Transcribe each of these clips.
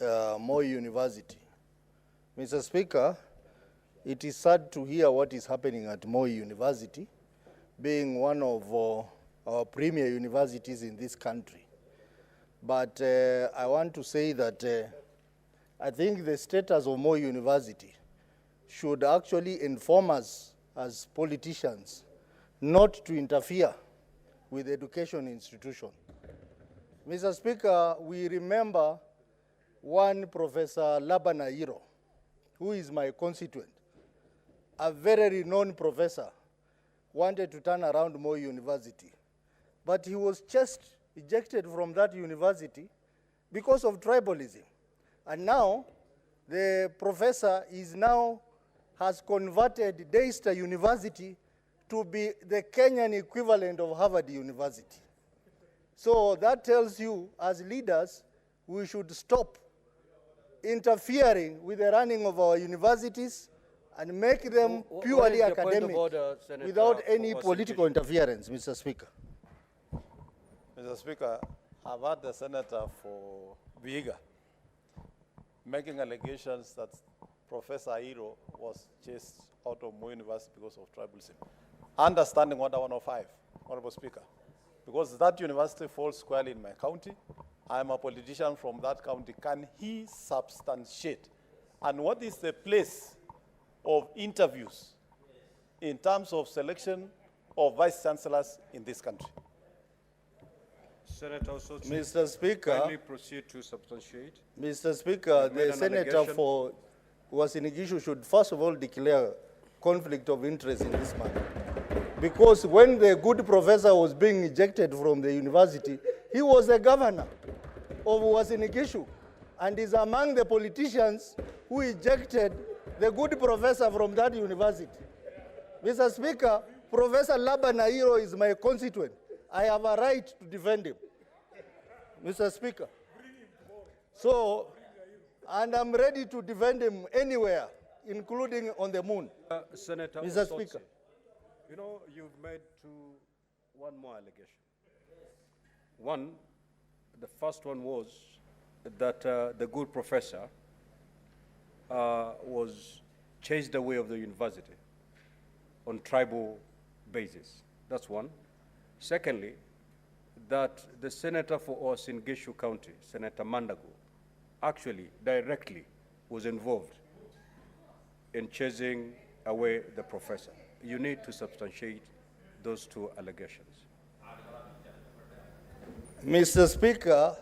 Moi University. Mr. Speaker, it is sad to hear what is happening at Moi University, being one of our premier universities in this country. But I want to say that I think the status of Moi University should actually inform us as politicians not to interfere with the education institution. Mr. Speaker, we remember one Professor Labanairo, who is my constituent, a very renowned professor, wanted to turn around Moi University. But he was just ejected from that university because of tribalism. And now, the professor has converted Daystar University to be the Kenyan equivalent of Harvard University. So that tells you, as leaders, we should stop interfering with the running of our universities and make them purely academic without any political interference, Mr. Speaker. Mr. Speaker, I've had the Senator for Vihiga making allegations that Professor Airo was chased out of Moi University because of tribalism. Understanding Order 105, Honorable Speaker, because that university falls squarely in my county. I'm a politician from that county. Can he substantiate? And what is the place of interviews in terms of selection of vice chancellors in this country? Senator Osotsi, Mr. Speaker, kindly proceed to substantiate. Mr. Speaker, the Senator for Uasin-Gishu should first of all declare conflict of interest in this matter. Because when the good professor was being ejected from the university, he was the governor of Uasin-Gishu and is among the politicians who ejected the good professor from that university. Mr. Speaker, Professor Labanairo is my constituent. I have a right to defend him, Mr. Speaker. So, and I'm ready to defend him anywhere, including on the moon. Senator Mr. Osotsi, Speaker. you know, you've made one more allegation. One, the first one was that the good professor was chased away of the university on tribal basis. That's one. Secondly, that the senator for Uasin-Gishu County, Senator Mandago, actually directly was involved in chasing away the professor. You need to substantiate those two allegations. Mr. Speaker,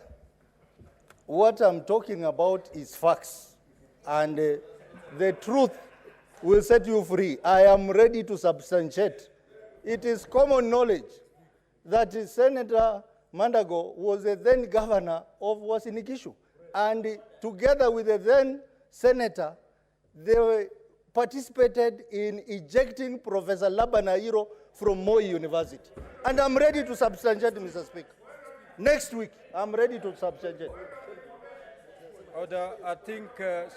what I'm talking about is facts, and the truth will set you free. I am ready to substantiate. It is common knowledge that Senator Mandago was the then governor of Uasin-Gishu, and together with the then senator, they participated in ejecting Professor Labanairo from Moi University. And I'm ready to substantiate, Mr. Speaker. Next week, I'm ready to substantiate. Order, I think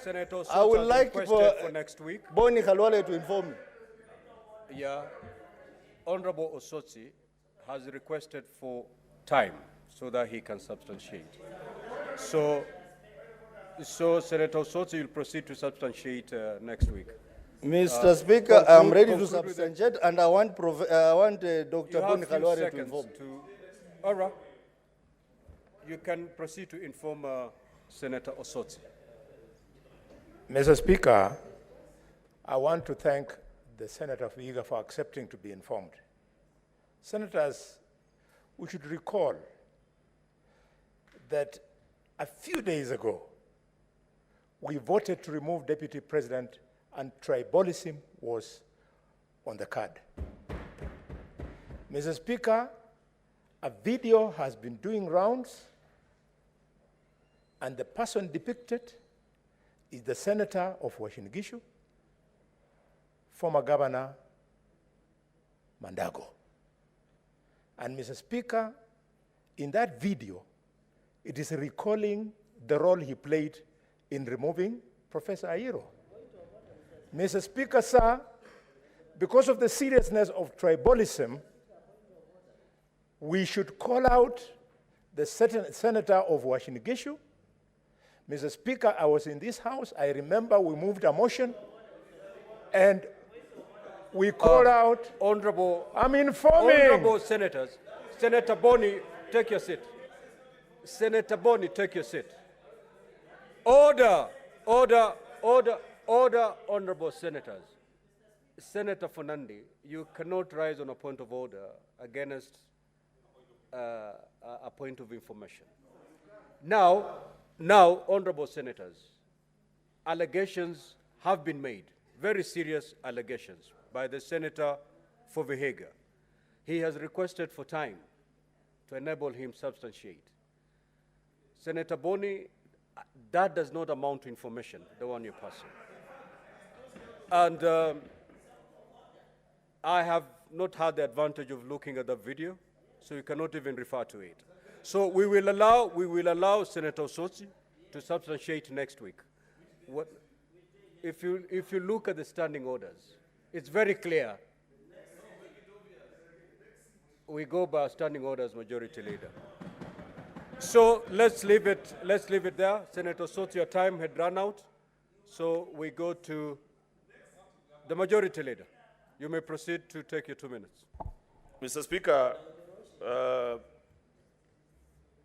Senator I would has like requested for next week. Bony Khalwale to inform me. Yeah, Honorable Osotsi has requested for time so that he can substantiate. So Senator Osotsi will proceed to substantiate next week. Mr. Speaker, I'm ready to substantiate, and I want Dr. Bony Khalwale to inform. All right. You can proceed to inform Senator Osotsi. Mr. Speaker, I want to thank the Senator of Vihiga for accepting to be informed. Senators, we should recall that a few days ago, we voted to remove Deputy President, and tribalism was on the card. Mr. Speaker, a video has been doing rounds, and the person depicted is the senator of Uasin-Gishu, former Governor Mandago. And Mr. Speaker, in that video, it is recalling the role he played in removing Professor Airo. Mr. Speaker, sir, because of the seriousness of tribalism, we should call out the senator of Uasin-Gishu, Mr. Speaker, I was in this house. I remember we moved a motion and we called out. Honorable, I'm informing. honorable senators, Senator Bony, take your seat. Senator Bony, take your seat. Order, order, order, order, honorable senators. Senator Fernandi, you cannot rise on a point of order against a point of information. Now, honorable senators, allegations have been made, very serious allegations, by the Senator for Vihiga. He has requested for time to enable him substantiate. Senator Bony, that does not amount to information, the one you're passing. And I have not had the advantage of looking at the video, so you cannot even refer to it. So we will allow Senator Osotsi to substantiate next week. What, if you look at the standing orders, it's very clear. We go by standing orders, Majority Leader. So let's leave it there. Senator Osotsi, your time had run out. So we go to the Majority Leader. You may proceed to take your 2 minutes. Mr. Speaker, I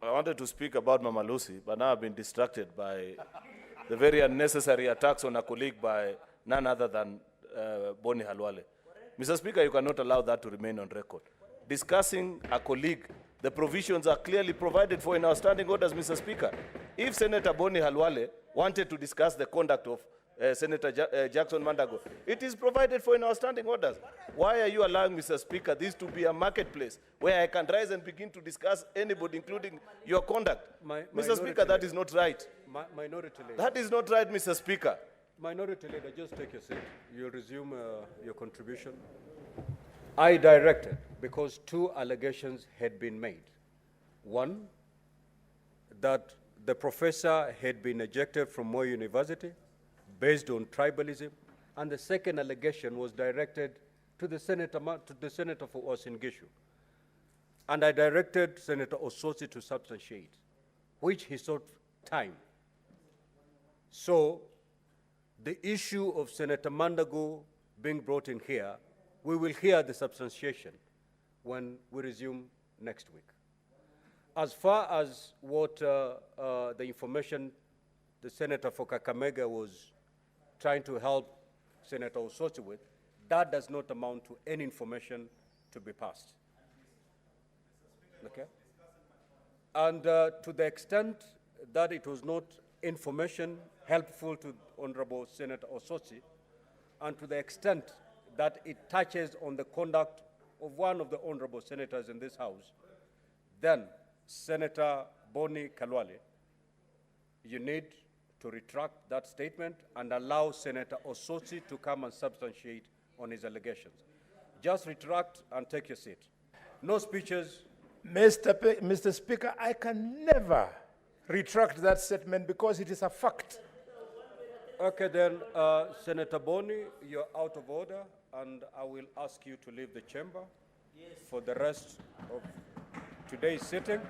wanted to speak about Mama Lucy, but now I've been distracted by the very unnecessary attacks on a colleague by none other than Bony Khalwale. Mr. Speaker, you cannot allow that to remain on record. Discussing a colleague, the provisions are clearly provided for in our standing orders, Mr. Speaker. If Senator Bony Khalwale wanted to discuss the conduct of Senator Jackson Mandago, it is provided for in our standing orders. Why are you allowing, Mr. Speaker, this to be a marketplace where I can rise and begin to discuss anybody, including your conduct? Mr. Speaker, that is not right. Minority Leader. That is not right, Mr. Speaker. Minority Leader, just take your seat. You'll resume your contribution. I directed, because 2 allegations had been made. One, that the professor had been ejected from Moi University based on tribalism, and the second allegation was directed to the Senator for Uasin Gishu. And I directed Senator Osotsi to substantiate, which he sought time. So the issue of Senator Mandago being brought in here, we will hear the substantiation when we resume next week. As far as what the information the Senator for Kakamega was trying to help Senator Osotsi with, that does not amount to any information to be passed. Okay? And to the extent that it was not information helpful to Honorable Senator Osotsi, and to the extent that it touches on the conduct of one of the honorable senators in this House, then Senator Bony Khalwale, you need to retract that statement and allow Senator Osotsi to come and substantiate on his allegations. Just retract and take your seat. No speeches. Mr. Speaker, I can never retract that statement because it is a fact. Okay, then, Senator Bony, you're out of order, and I will ask you to leave the chamber for the rest of today's sitting.